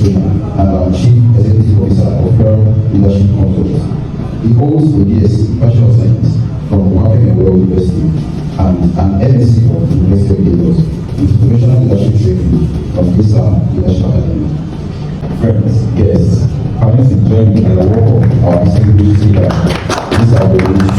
Chairman and Chief Executive Officer of Pearl Leadership Consultants. He holds a BSc Bachelor of Science from World University and an MSc from the University of Lagos with professional leadership training from Visa Leadership Academy. Friends, guests, parents enjoy me and the work of our distinguished leaders. These are the leadership.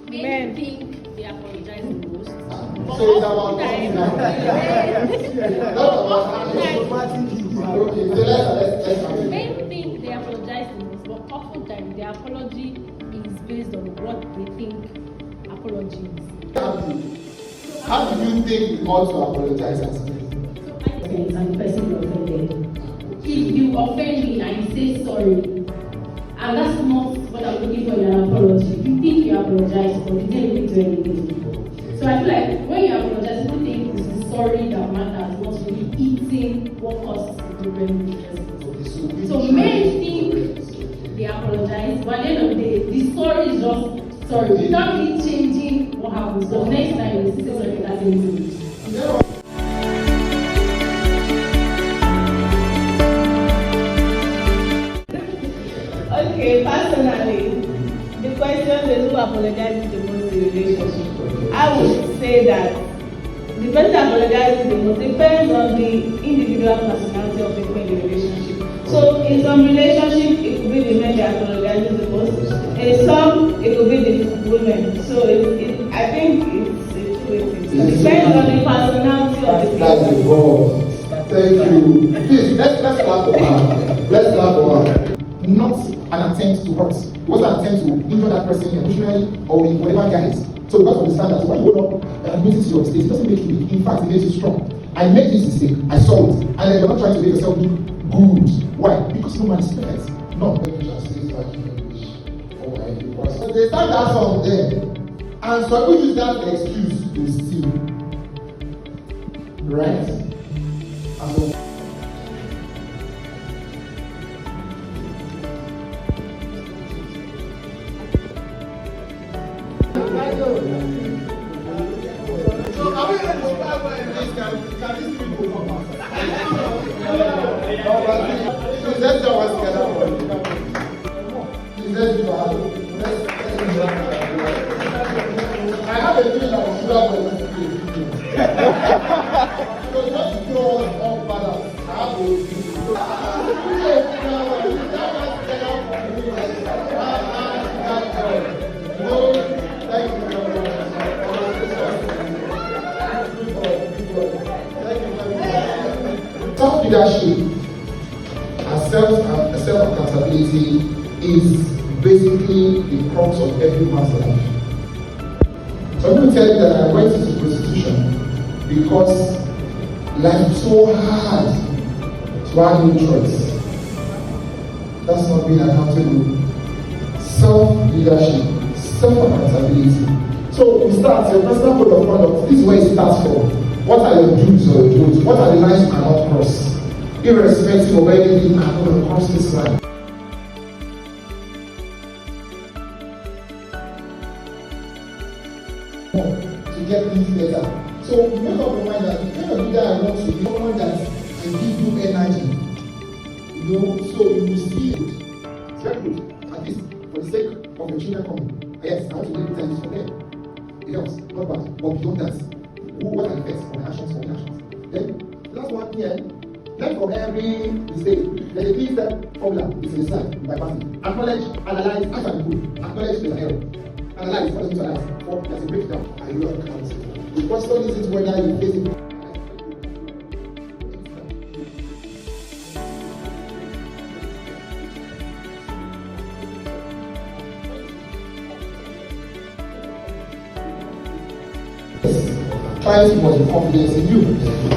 Men think they apologize the most. So it's about Men think they apologize the most, but oftentimes their apology is based on what they think apology is. How do you think you ought to apologize as men? And the person you offended. If you offend me and you say sorry, and that's not what I'm looking for in an apology. You think you apologize, but you didn't really do anything. So I feel like when you apologize, people think it's the sorry that matters, not really eating what causes the problem. So men think they apologize, but at the end of the day, the sorry is just sorry. Without really changing what happens. So next time you say sorry, that's it. Okay, personally, the question is who apologizes the most in relationship. I would say that the person apologizes the most depends on the individual personality of the people in the relationship. So in some relationship, it could be the men that apologizes the most. In some, it could be the women. So I think it's a two-way thing. So it depends on the personality of the people. That's the goal. Thank you. Please, let's clap for her. Let's clap for her. Not an attempt to hurt. It was an attempt to injure that person emotionally or in whatever guise. So you got to understand that when you go up and admit it to your mistake, it doesn't make you weak. In fact, it makes you strong. I made this mistake, I saw it, and then you're not trying to make yourself look good. Why? Because no man is perfect. No. So they start that song there, and so people use that excuse to steal. Right? And so, are we going to start by this? Can these people come out? Let's do our together. Let's do our I have a feeling that we should have a so just to throw us off balance, I have Self-leadership and self-accountability is basically the crux of every man's life. So I'm going to tell you that I went into prostitution because life is so hard, so I had no choice. That's not being accountable. Self-leadership, self-accountability. So we start your personal code of conduct. This is where it starts from. What are your do's or your don'ts? What are the lines you cannot cross? Irrespective of anything, I'm going to cross this line. To get things better. So make up your mind that the kind of leader I want to be someone that can give you energy. You know, so you will see it. It's very good. At least for the sake of your children coming. Yes, I want to make things for them. It helps, not bad. But beyond that, what are the effects of my actions for my actions? Then, last one here, learn from every mistake. There's a three-step formula. It's in the slide by passing. Acknowledge, analyze, act and improve. Acknowledge there's an error. Analyze, what is to analyze? Four, there's a breakdown. Are you accountable? The question isn't whether you face it. Clients must be confident in you.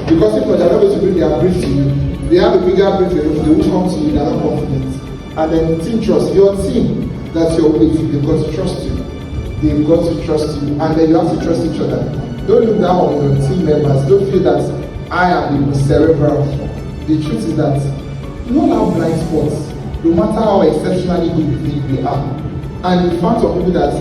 Because if they're not going to bring their brief to you, they have a bigger brief, they will come to you, they're not confident. And then team trust, your team that you're with, they've got to trust you. They've got to trust you, and then you have to trust each other. Don't look down on your team members. Don't feel that I am the cerebral. The truth is that you all have blind spots. no matter how exceptionally good you think we are. And in fact of people that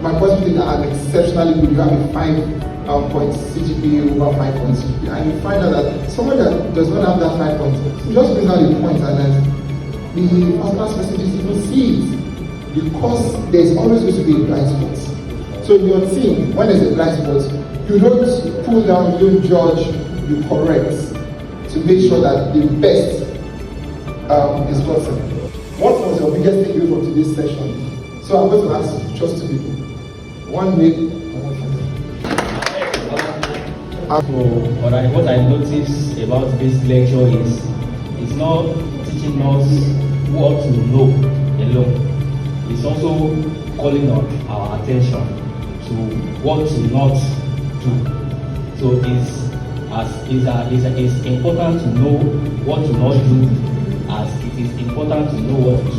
my person think that I'm exceptionally good, you have a 5 points CGPA over 5 points CGPA, and you find out that someone that does not have that 5 points, you just bring out the points and then the first person doesn't even see it, because there's always going to be a blind spot. So in your team, when there's a blind spot, you don't pull down, you don't judge, you correct to make sure that the best is gotten. What was your biggest takeaway from today's session? So I'm going to ask just 2 people. One male and one female. What I noticed about this lecture is it's not teaching us what to know alone. It's also calling on our attention to what to not do. So it's important to know what to not do, as it is important to know what to do.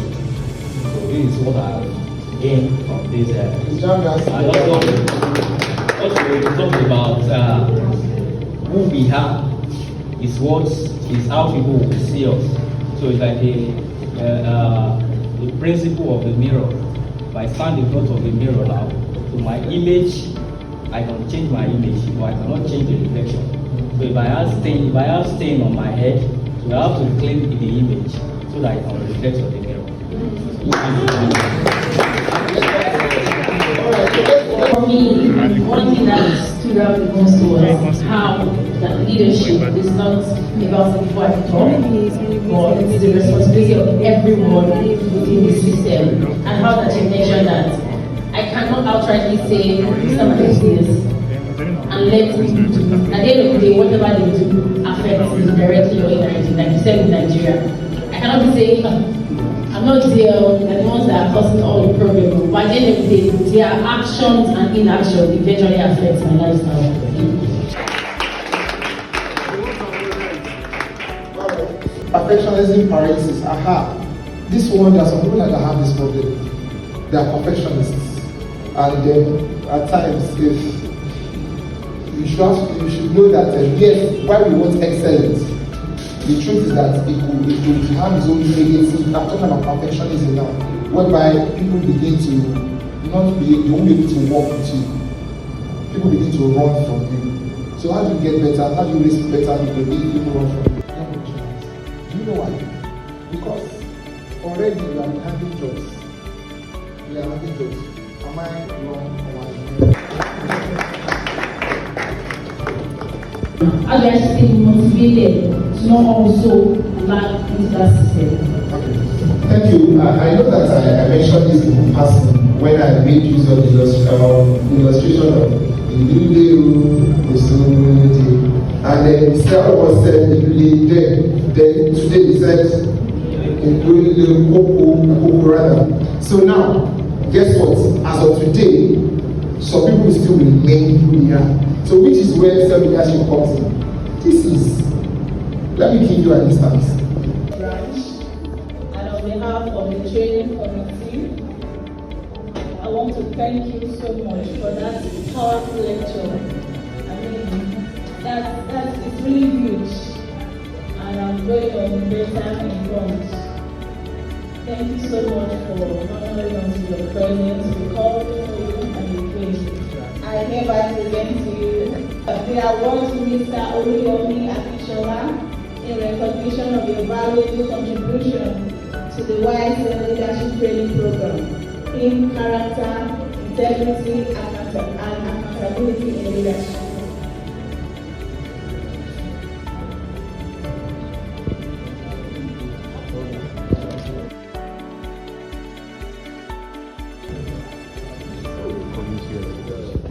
So this is what I gained from this. And also we talked about who we are is how people will see us. So it's like the principle of the mirror. If I stand in front of the mirror now, so my image, I can change my image, but I cannot change the reflection. So if I have stain on my head, so I have to clean the image so that I can reflect on the mirror. For me, one thing that stood out the most was how that leadership is not about before I talk, but it's the responsibility of everyone within the system, and how that you mentioned that I cannot outrightly say somebody is this and let people do. At the end of the day, whatever they do affects directly or indirectly, like you said in Nigeria. I cannot be saying I'm not there, the ones that are causing all the problems, but at the end of the day, their actions and inaction eventually affect my lifestyle. Perfectionism paralysis. This one, there are some people that have this problem. They are perfectionists. And then at times, if you should know that yes, while we want excellence, the truth is that it could have its own negative. I'm talking about perfectionism now, whereby people begin to they won't be able to walk with you. People begin to run from you. So how do you get better? How do you raise better people? People run from you. Do you know why? Because already you are having jobs. You are having jobs. Am I wrong or am How do I stay motivated to not also lack into that system? Thank you. I know that I mentioned this in passing when I made use of the illustration of the new day, and then Sarah was said then today he said so now, guess what? As of today, some people still remain who they are. So which is where self-leadership comes in. This is, let me give you an instance. Branch, and on behalf of the training committee, I want to thank you so much for that powerful lecture. I mean, that's really huge, and I'm going on better informed. Thank you so much for honoring us with your presence. We call for you and we praise. I hereby present to you the award to Mr. Oluyomi Akishola in recognition of your valuable contribution to the WISE Leadership Training Program in character, integrity, and accountability in leadership.